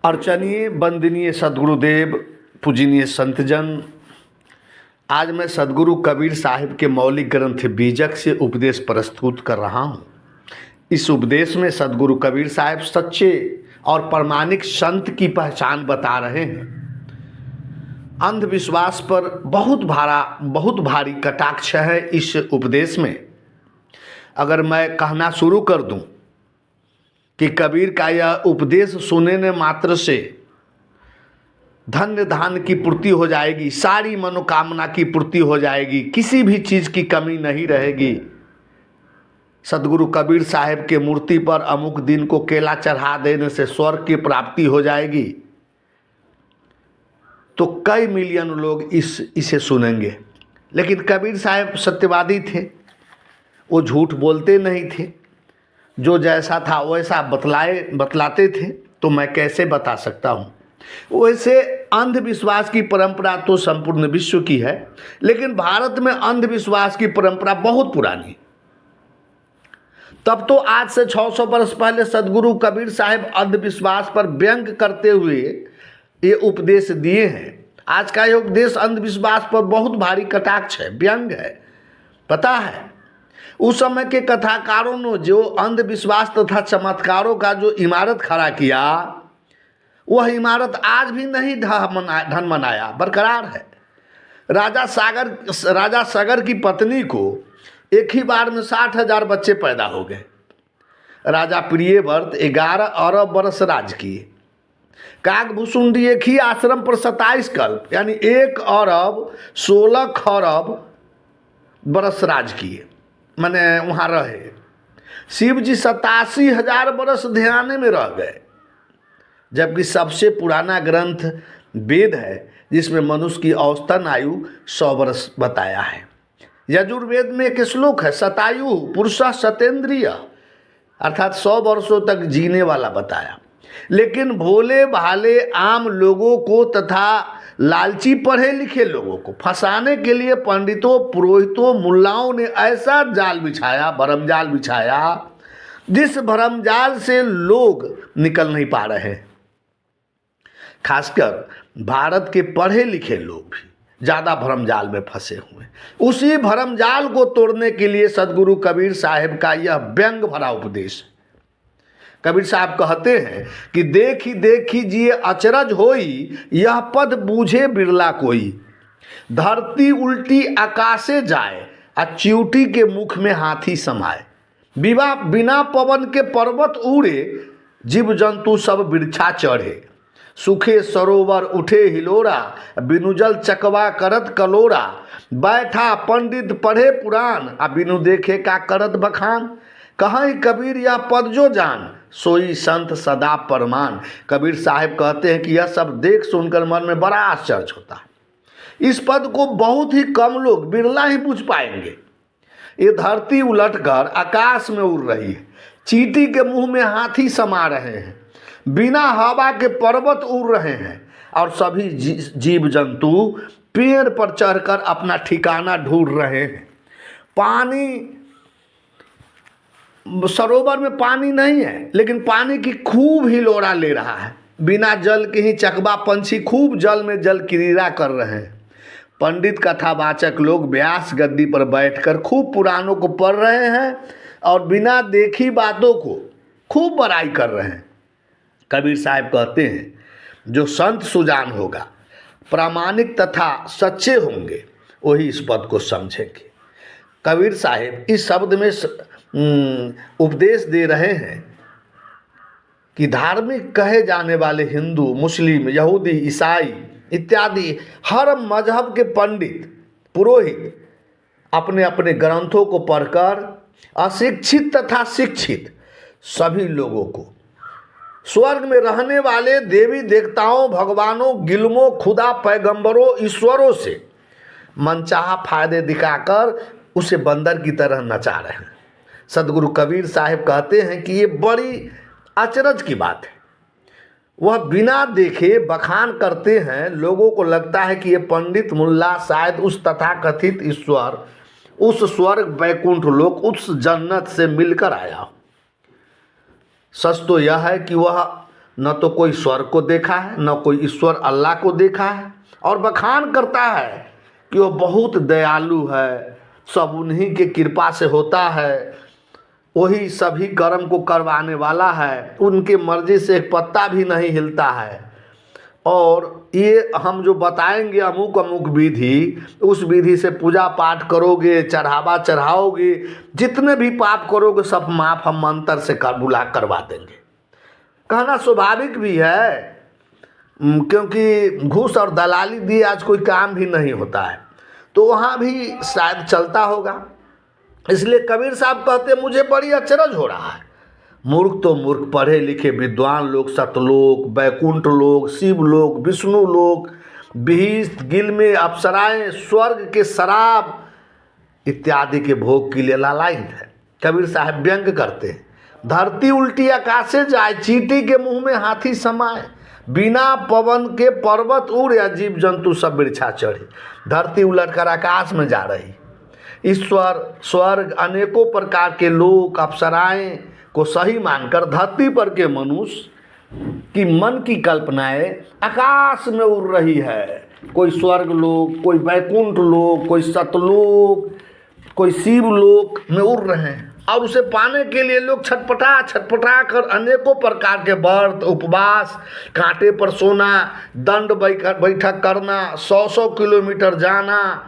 अर्चनीय वंदनीय सदगुरुदेव पूजनीय संतजन, आज मैं सदगुरु कबीर साहिब के मौलिक ग्रंथ बीजक से उपदेश प्रस्तुत कर रहा हूँ। इस उपदेश में सदगुरु कबीर साहिब सच्चे और प्रामाणिक संत की पहचान बता रहे हैं। अंधविश्वास पर बहुत भारी कटाक्ष है इस उपदेश में। अगर मैं कहना शुरू कर दूं कि कबीर का यह उपदेश सुनने मात्र से धन्य धान की पूर्ति हो जाएगी, सारी मनोकामना की पूर्ति हो जाएगी, किसी भी चीज़ की कमी नहीं रहेगी। सदगुरु कबीर साहिब के मूर्ति पर अमुक दिन को केला चढ़ा देने से स्वर्ग की प्राप्ति हो जाएगी, तो कई मिलियन लोग इसे सुनेंगे। लेकिन कबीर साहिब सत्यवादी थे, वो झूठ बोलते नहीं थे, जो जैसा था वैसा बतलाते थे। तो मैं कैसे बता सकता हूँ। वैसे अंधविश्वास की परंपरा तो संपूर्ण विश्व की है, लेकिन भारत में अंधविश्वास की परंपरा बहुत पुरानी। तब तो आज से 600 वर्ष पहले सदगुरु कबीर साहिब अंधविश्वास पर व्यंग करते हुए ये उपदेश दिए हैं। आज का ये उपदेश अंधविश्वास पर बहुत भारी कटाक्ष है, व्यंग है। पता है, उस समय के कथाकारों ने जो अंधविश्वास तथा चमत्कारों का जो इमारत खड़ा किया, वह इमारत आज भी नहीं ढन मनाया, बरकरार है। राजा सागर की पत्नी को एक ही बार में 60,000 बच्चे पैदा हो गए। राजा प्रियव्रत 11 अरब वर्ष राज किए। काकभूषुंडी एक ही आश्रम पर 27 कल्प यानी 1 अरब 16 खरब वर्ष राज किए, माने वहाँ रहे। शिव जी 87,000 वर्ष ध्यान में रह गए। जबकि सबसे पुराना ग्रंथ वेद है, जिसमें मनुष्य की औसतन आयु 100 वर्ष बताया है। यजुर्वेद में एक श्लोक है, शतायु पुरुष सतेंद्रिय, अर्थात 100 वर्षों तक जीने वाला बताया। लेकिन भोले भाले आम लोगों को तथा लालची पढ़े लिखे लोगों को फंसाने के लिए पंडितों, पुरोहितों, मुल्लाओं ने ऐसा जाल बिछाया, भरमजाल बिछाया, जिस भरमजाल से लोग निकल नहीं पा रहे। खासकर भारत के पढ़े लिखे लोग भी ज़्यादा भरमजाल में फंसे हुए। उसी भरमजाल को तोड़ने के लिए सदगुरु कबीर साहिब का यह व्यंग भरा उपदेश है। कबीर साहब कहते हैं कि देखी देखिए अचरज होई, यह पद बूझे बिरला कोई। धरती उल्टी आकाशे जाए, चिऊटी के मुख में हाथी समाए। बिना पवन के पर्वत उड़े, जीव जंतु सब बिरछा चढ़े। सूखे सरोवर उठे हिलोरा, बिनु जल चकवा करत कलोरा। बैठा पंडित पढ़े पुराण, बिनु देखे का करत बखान। कहीं कबीर यह पद जो जान, सोई संत सदा परमान। कबीर साहिब कहते हैं कि यह सब देख सुनकर मन में बड़ा आश्चर्य होता है। इस पद को बहुत ही कम लोग, बिरला ही पूछ पाएंगे। ये धरती उलटकर आकाश में उड़ रही है, चींटी के मुंह में हाथी समा रहे हैं, बिना हवा के पर्वत उड़ रहे हैं, और सभी जीव जंतु पेड़ पर चढ़कर अपना ठिकाना ढूंढ रहे हैं। पानी, सरोवर में पानी नहीं है, लेकिन पानी की खूब हिलोरा ले रहा है। बिना जल के ही चकवा पंछी खूब जल में जल क्रीड़ा कर रहे हैं। पंडित कथावाचक लोग व्यास गद्दी पर बैठकर खूब पुराणों को पढ़ रहे हैं और बिना देखी बातों को खूब बड़ाई कर रहे हैं। कबीर साहब कहते हैं, जो संत सुजान होगा, प्रामाणिक तथा सच्चे होंगे, वही इस पद को समझेंगे। कबीर साहब इस शब्द में उपदेश दे रहे हैं कि धार्मिक कहे जाने वाले हिंदू, मुस्लिम, यहूदी, ईसाई इत्यादि हर मजहब के पंडित, पुरोहित अपने अपने ग्रंथों को पढ़कर अशिक्षित तथा शिक्षित सभी लोगों को स्वर्ग में रहने वाले देवी देवताओं, भगवानों, गिलमों, खुदा, पैगंबरों, ईश्वरों से मनचाहा फायदे दिखाकर उसे बंदर की तरह नचा रहे हैं। सदगुरु कबीर साहिब कहते हैं कि ये बड़ी अचरज की बात है। वह बिना देखे बखान करते हैं। लोगों को लगता है कि ये पंडित मुल्ला शायद उस तथाकथित ईश्वर, उस स्वर्ग वैकुंठ लोक, उस जन्नत से मिलकर आया हो। सच तो यह है कि वह न तो कोई स्वर्ग को देखा है, न कोई ईश्वर अल्लाह को देखा है, और बखान करता है कि वो बहुत दयालु है, सब उन्हीं के कृपा से होता है, वही सभी कर्म को करवाने वाला है, उनके मर्जी से एक पत्ता भी नहीं हिलता है। और ये हम जो बताएंगे अमुक अमुक विधि, उस विधि से पूजा पाठ करोगे, चढ़ावा चढ़ाओगे, जितने भी पाप करोगे सब माफ हम मंत्र से बुला करवा देंगे। कहना स्वाभाविक भी है, क्योंकि घूस और दलाली दिए आज कोई काम भी नहीं होता है, तो वहाँ भी शायद चलता होगा। इसलिए कबीर साहब कहते मुझे बड़ी अचरज हो रहा है। मूर्ख तो मूर्ख, पढ़े लिखे विद्वान लोग सतलोक, बैकुंठ लोग, शिव लोग, विष्णु लोग, बिहिष्ट गिल में अप्सराएं, स्वर्ग के शराब इत्यादि के भोग के लिए लालायित है। कबीर साहब व्यंग करते हैं, धरती उल्टी आकाशे जाए, चींटी के मुंह में हाथी समाए, बिना पवन के पर्वत उड़ या जीव जंतु सब बिरछा चढ़े। धरती उलटकर आकाश में जा रही, ईश्वर, स्वर्ग, अनेकों प्रकार के लोग, अप्सराएं को सही मानकर धरती पर के मनुष्य की मन की कल्पनाएं आकाश में उड़ रही है। कोई स्वर्ग लोक, कोई वैकुंठ लोक, कोई सतलोक, कोई शिव लोक में उड़ रहे हैं, और उसे पाने के लिए लोग छटपटा छटपटा कर अनेकों प्रकार के व्रत, उपवास, कांटे पर सोना, दंड बैठक करना, 100 किलोमीटर जाना,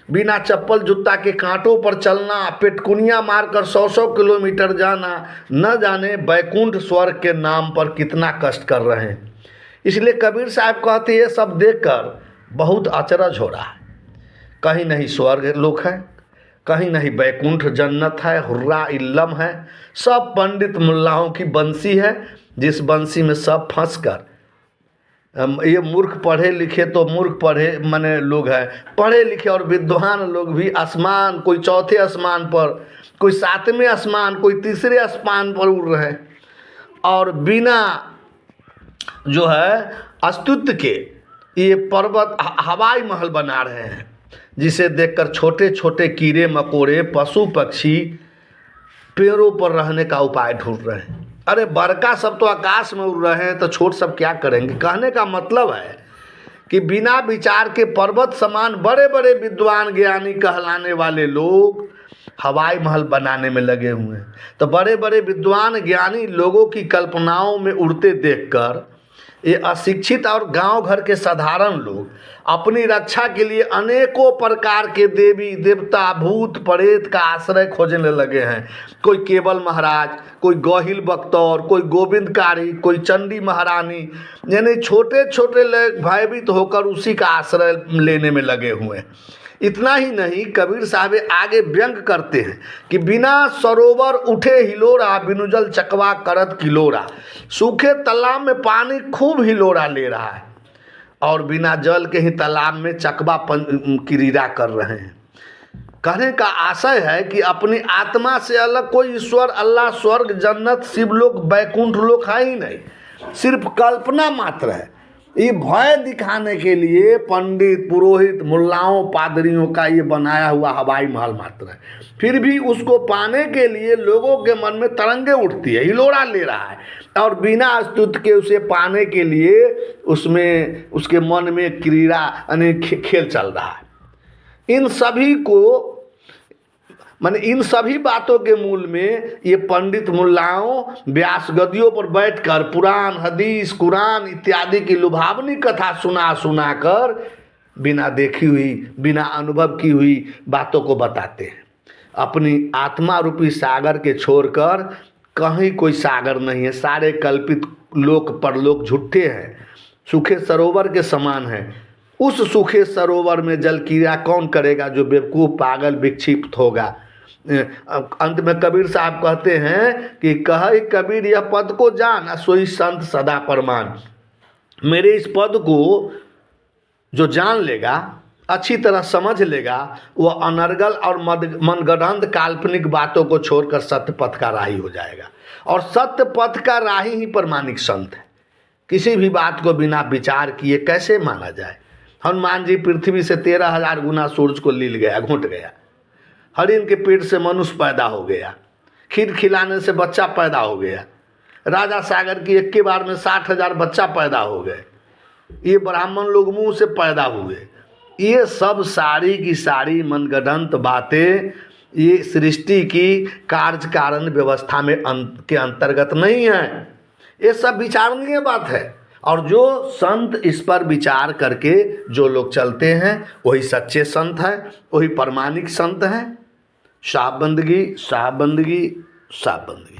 बिना चप्पल जूता के कांटों पर चलना, पेटकुनियाँ मारकर 100 किलोमीटर जाना, न जाने बैकुंठ स्वर्ग के नाम पर कितना कष्ट कर रहे हैं। इसलिए कबीर साहब कहते ये सब देखकर बहुत अचरज हो रहा है। कहीं नहीं स्वर्ग लोक है, कहीं नहीं बैकुंठ जन्नत है, हुर्रा इल्लम है, सब पंडित मुल्लाओं की बंसी है, जिस बंसी में सब फंस कर ये मूर्ख पढ़े लिखे तो मूर्ख पढ़े माने लोग हैं, पढ़े लिखे और विद्वान लोग भी आसमान, कोई चौथे आसमान पर, कोई 7वें आसमान, कोई 3रे आसमान पर उड़ रहे हैं, और बिना जो है अस्तित्व के ये पर्वत हवाई महल बना रहे हैं, जिसे देखकर छोटे छोटे कीड़े मकोड़े, पशु पक्षी पेड़ों पर रहने का उपाय ढूंढ रहे हैं। अरे बड़का सब तो आकाश में उड़ रहे हैं, तो छोट सब क्या करेंगे। कहने का मतलब है कि बिना विचार के पर्वत समान बड़े बड़े विद्वान ज्ञानी कहलाने वाले लोग हवाई महल बनाने में लगे हुए हैं। तो बड़े बड़े विद्वान ज्ञानी लोगों की कल्पनाओं में उड़ते देखकर ये अशिक्षित और गांव घर के साधारण लोग अपनी रक्षा के लिए अनेकों प्रकार के देवी देवता, भूत प्रेत का आश्रय खोजने लगे हैं। कोई केवल महाराज, कोई गोहिल बख्तौर, कोई गोविंदकारी, कोई चंडी महारानी, यानी छोटे छोटे लोग भयभीत होकर उसी का आश्रय लेने में लगे हुए हैं। इतना ही नहीं, कबीर साहब आगे व्यंग करते हैं कि बिना सरोवर उठे हिलोरा, बिनु जल चकवा करत किलोरा। सूखे तालाब में पानी खूब हिलोरा ले रहा है, और बिना जल के ही तालाब में चकवा क्रीड़ा कर रहे हैं। कहने का आशय है कि अपनी आत्मा से अलग कोई ईश्वर, अल्लाह, स्वर्ग, जन्नत, शिवलोक, बैकुंठ लोक है ही नहीं, सिर्फ कल्पना मात्र है। ये भय दिखाने के लिए पंडित, पुरोहित, मुल्लाओं, पादरियों का ये बनाया हुआ हवाई महल मात्र है। फिर भी उसको पाने के लिए लोगों के मन में तरंगे उठती है, हिलोरा ले रहा है, और बिना अस्तित्व के उसे पाने के लिए उसमें उसके मन में क्रीड़ा यानी खेल चल रहा है। इन सभी को माने इन सभी बातों के मूल में ये पंडित मुल्लाओं व्यास गद्दियों पर बैठकर पुराण, हदीस, कुरान इत्यादि की लुभावनी कथा सुना कर बिना देखी हुई, बिना अनुभव की हुई बातों को बताते हैं। अपनी आत्मा रूपी सागर के छोड़कर कहीं कोई सागर नहीं है, सारे कल्पित लोक परलोक झूठे हैं, सूखे सरोवर के समान है। उस सूखे सरोवर में जल क्रीड़ा कौन करेगा जो बेवकूफ़, पागल, विक्षिप्त होगा। अंत में कबीर साहब कहते हैं कि कहे कबीर यह पद को जान, सोई संत सदा परमान। मेरे इस पद को जो जान लेगा, अच्छी तरह समझ लेगा, वह अनर्गल और मनगढ़ंत काल्पनिक बातों को छोड़कर सत्य पथ का राही हो जाएगा। और सत्य पथ का राही ही प्रमाणिक संत है। किसी भी बात को बिना विचार किए कैसे माना जाए। हनुमान जी पृथ्वी से 13,000 गुना सूरज को लील गया, घुट गया। हरिण के पेट से मनुष्य पैदा हो गया, खीर खिलाने से बच्चा पैदा हो गया। राजा सागर की एक के बार में 60,000 बच्चा पैदा हो गए, ये ब्राह्मण लोग मुंह से पैदा हुए। ये सब सारी की सारी मनगढ़ंत बातें ये सृष्टि की कार्य कारण व्यवस्था में के अंतर्गत नहीं है। ये सब विचारणीय बात है, और जो संत इस पर विचार करके जो लोग चलते हैं वही सच्चे संत हैं, वही प्रमाणिक संत हैं। साहब बंदगी, साहब बंदगी, साहब बंदगी।